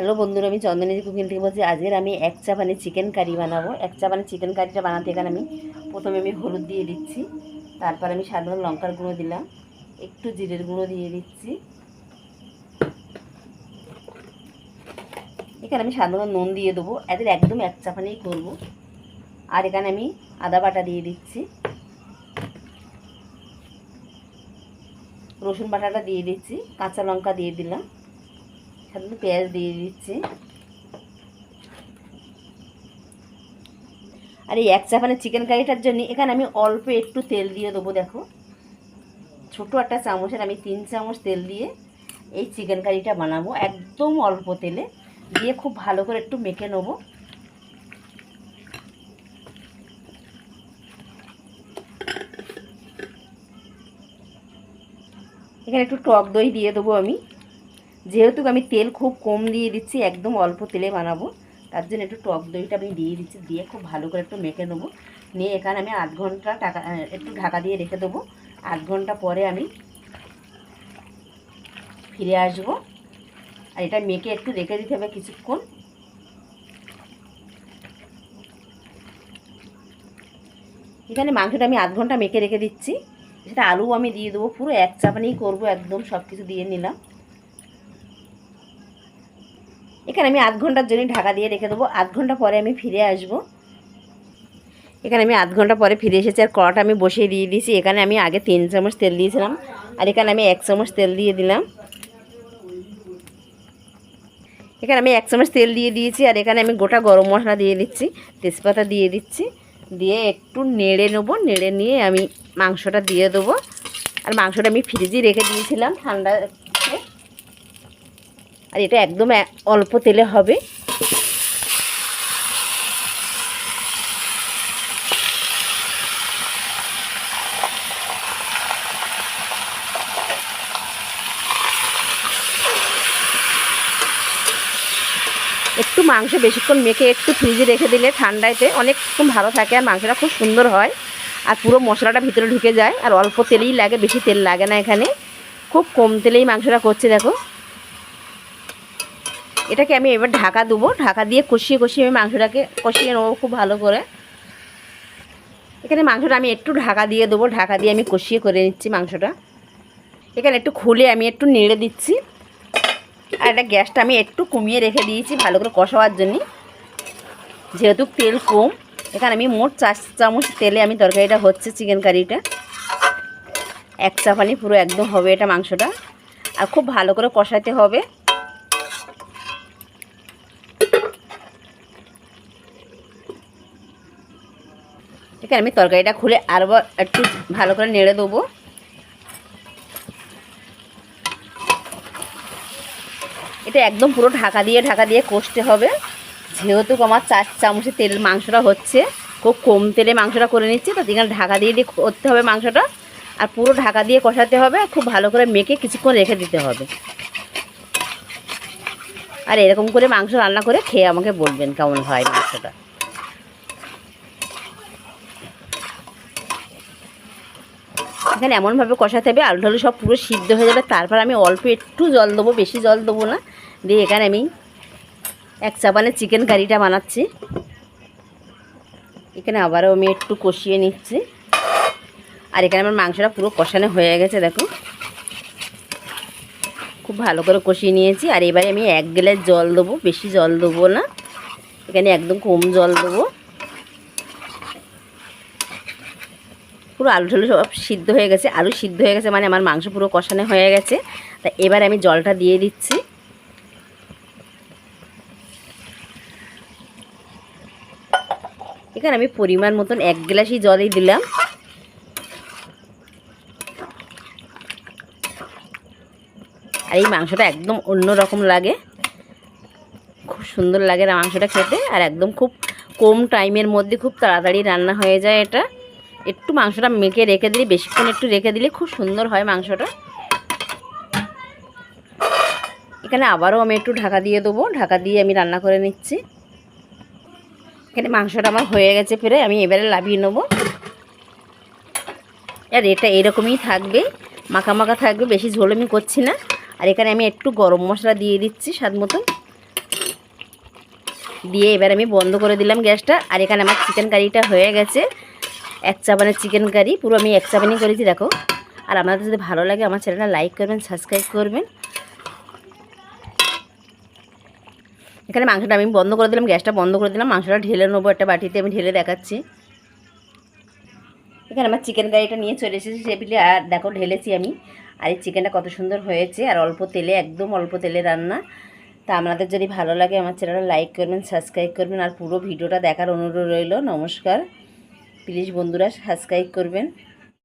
Hello বন্ধুরা, আমি চন্দনী cooking থেকে বলছি। আজকের আমি এক চা পানি চিকেন কারি বানাবো। এক চা পানি চিকেন কারিটা বানাতে এখানে আমি প্রথমে হলুদ দিয়ে দিচ্ছি, তারপর আমি সাধারণ লঙ্কার গুঁড়ো দিলাম, একটু জিরের গুঁড়ো দিয়ে দিচ্ছি, এখানে আমি সাধারণ নুন দিয়ে দেবো। এদের একদম এক চা পানিই করবো। আর এখানে আমি আদা বাটা দিয়ে দিচ্ছি, রসুন বাটাটা দিয়ে দিচ্ছি, কাঁচা লঙ্কা দিয়ে দিলাম, সাথে পেঁয়াজ দিয়ে দিচ্ছি। আর এই এক চা পানি চিকেন কারিটার জন্য এখানে আমি অল্প একটু তেল দিয়ে দেবো। দেখো, ছোটো একটা চামচের আমি 3 চামচ তেল দিয়ে এই চিকেন কারিটা বানাবো। একদম অল্প তেলে দিয়ে খুব ভালো করে একটু মেখে নেবো। এখানে একটু টক দই দিয়ে দেবো আমি, যেহেতু আমি তেল খুব কম দিয়ে দিচ্ছি, একদম অল্প তেলে বানাবো, তার জন্য একটু টক দইটা আমি দিয়ে দিচ্ছি। দিয়ে খুব ভালো করে একটু মেখে নেবো। নিয়ে এখানে আমি আধ ঘন্টা একটু ঢাকা দিয়ে রেখে দেবো। আধ ঘন্টা পরে আমি ফিরে আসবো। আর এটা মেখে একটু রেখে দিতে হবে কিছুক্ষণ। এখানে মাংসটা আমি আধ ঘন্টা মেখে রেখে দিচ্ছি। সেটা আলু আমি দিয়ে দেবো, পুরো এক চা পানিই করবো, একদম সব কিছু দিয়ে নিলাম। এখানে আমি আধ ঘন্টার জন্য ঢাকা দিয়ে রেখে দেবো। আধ ঘন্টা পরে আমি ফিরে আসবো। এখানে আমি আধ ঘন্টা পরে ফিরে এসেছি। আর কড়াটা আমি বসিয়ে দিয়ে দিয়েছি। এখানে আমি আগে 3 চামচ তেল দিয়েছিলাম, আর এখানে আমি 1 চামচ তেল দিয়ে দিলাম। এখানে আমি 1 চামচ তেল দিয়ে দিয়েছি। আর এখানে আমি গোটা গরম মশলা দিয়ে দিচ্ছি, তেজপাতা দিয়ে দিচ্ছি। দিয়ে একটু নেড়ে নেবো। নেড়ে নিয়ে আমি মাংসটা দিয়ে দেবো। আর মাংসটা আমি ফ্রিজে রেখে দিয়েছিলাম ঠান্ডা। আর এটা একদম অল্প তেলে হবে। একটু মাংস বেশিক্ষণ মেখে একটু ফ্রিজে রেখে দিলে ঠান্ডাতে অনেকক্ষণ ভালো থাকে, আর মাংসটা খুব সুন্দর হয়, আর পুরো মশলাটা ভিতরে ঢুকে যায়। আর অল্প তেলেই লাগে, বেশি তেল লাগে না। এখানে খুব কম তেলেই মাংসটা করছে। দেখো, এটাকে আমি এবার ঢাকা দেবো। ঢাকা দিয়ে কষিয়ে কষিয়ে আমি মাংসটাকে কষিয়ে নেবো খুব ভালো করে। এখানে মাংসটা আমি একটু ঢাকা দিয়ে দেবো। ঢাকা দিয়ে আমি কষিয়ে করে নিচ্ছি মাংসটা। এখানে একটু খুলে আমি একটু নেড়ে দিচ্ছি। আর এটা গ্যাসটা আমি একটু কমিয়ে রেখে দিয়েছি ভালো করে কষাবার জন্য, যেহেতু তেল কম। এখানে আমি মোট 4 চামচ তেলে আমি তরকারিটা হচ্ছে চিকেন কারিটা। এক চা পানি পুরো একদম হবে এটা মাংসটা। আর খুব ভালো করে কষাতে হবে। এখানে আমি তরকারিটা খুলে আরবার একটু ভালো করে নেড়ে দেবো। এটা একদম পুরো ঢাকা দিয়ে কষতে হবে। যেহেতু আমার 4 চামচের তেল মাংসটা হচ্ছে, খুব কম তেলে মাংসটা করে নিচ্ছি, তো এখানে ঢাকা দিয়ে করতে হবে মাংসটা। আর পুরো ঢাকা দিয়ে কষাতে হবে। খুব ভালো করে মেখে কিছুক্ষণ রেখে দিতে হবে। আর এরকম করে মাংস রান্না করে খেয়ে আমাকে বলবেন কেমন হয় মাংসটা। এখানে এমনভাবে কষাতে হবে আলু ঢালু সব পুরো সিদ্ধ হয়ে যাবে। তারপর আমি অল্প একটু জল দেবো, বেশি জল দেবো না। দিয়ে এখানে আমি এক চা পানি চিকেন কারিটা বানাচ্ছি। এখানে আবারও আমি একটু কষিয়ে নিচ্ছি। আর এখানে আমার মাংসটা পুরো কষানো হয়ে গেছে। দেখো, খুব ভালো করে কষিয়ে নিয়েছি। আর এবারে আমি 1 গ্লাস জল দেবো, বেশি জল দেবো না। এখানে একদম কম জল দেবো। পুরো আলু ঢালু সব সিদ্ধ হয়ে গেছে। আলু সিদ্ধ হয়ে গেছে মানে আমার মাংস পুরো কষানো হয়ে গেছে। তা এবার আমি জলটা দিয়ে দিচ্ছি। এখানে আমি পরিমাণ মতন 1 গ্লাসই জলই দিলাম। আর এই মাংসটা একদম অন্য রকম লাগে, খুব সুন্দর লাগে মাংসটা খেতে। আর একদম খুব কম টাইমের মধ্যে খুব তাড়াতাড়ি রান্না হয়ে যায় এটা। একটু মাংসটা মেখে রেখে দিলে, বেশিক্ষণ একটু রেখে দিলে খুব সুন্দর হয় মাংসটা। এখানে আবারও আমি একটু ঢাকা দিয়ে দেবো। ঢাকা দিয়ে আমি রান্না করে নিচ্ছি। এখানে মাংসটা আমার হয়ে গেছে, ফিরে আমি এবারে লাভিয়ে নেবো। আর এটা এরকমই থাকবে, মাখা মাখা থাকবে, বেশি ঝোল আমি করছি না। আর এখানে আমি একটু গরম মশলা দিয়ে দিচ্ছি স্বাদ মতন। দিয়ে এবার আমি বন্ধ করে দিলাম গ্যাসটা। আর এখানে আমার চিকেন কারিটা হয়ে গেছে, 1 চাবানের চিকেন কারি, পুরো আমি 1 চাবানি করেছি দেখো। আর আপনাদের যদি ভালো লাগে আমার চ্যানেলটা লাইক করবেন, সাবস্ক্রাইব করবেন। এখানে মাংসটা আমি বন্ধ করে দিলাম, গ্যাসটা বন্ধ করে দিলাম। মাংসটা ঢেলে নেবো একটা বাটিতে, আমি ঢেলে দেখাচ্ছি। এখানে আমার চিকেন কারিটা নিয়ে চলে এসেছি টেবিলে, আর দেখো ঢেলেছি আমি। আর এই চিকেনটা কত সুন্দর হয়েছে, আর অল্প তেলে, একদম অল্প তেলে রান্না। তা আপনাদের যদি ভালো লাগে আমার চ্যানেলটা লাইক করবেন, সাবস্ক্রাইব করবেন, আর পুরো ভিডিওটা দেখার অনুরোধ রইল। নমস্কার, প্লিজ বন্ধুরা সাবস্ক্রাইব করবেন।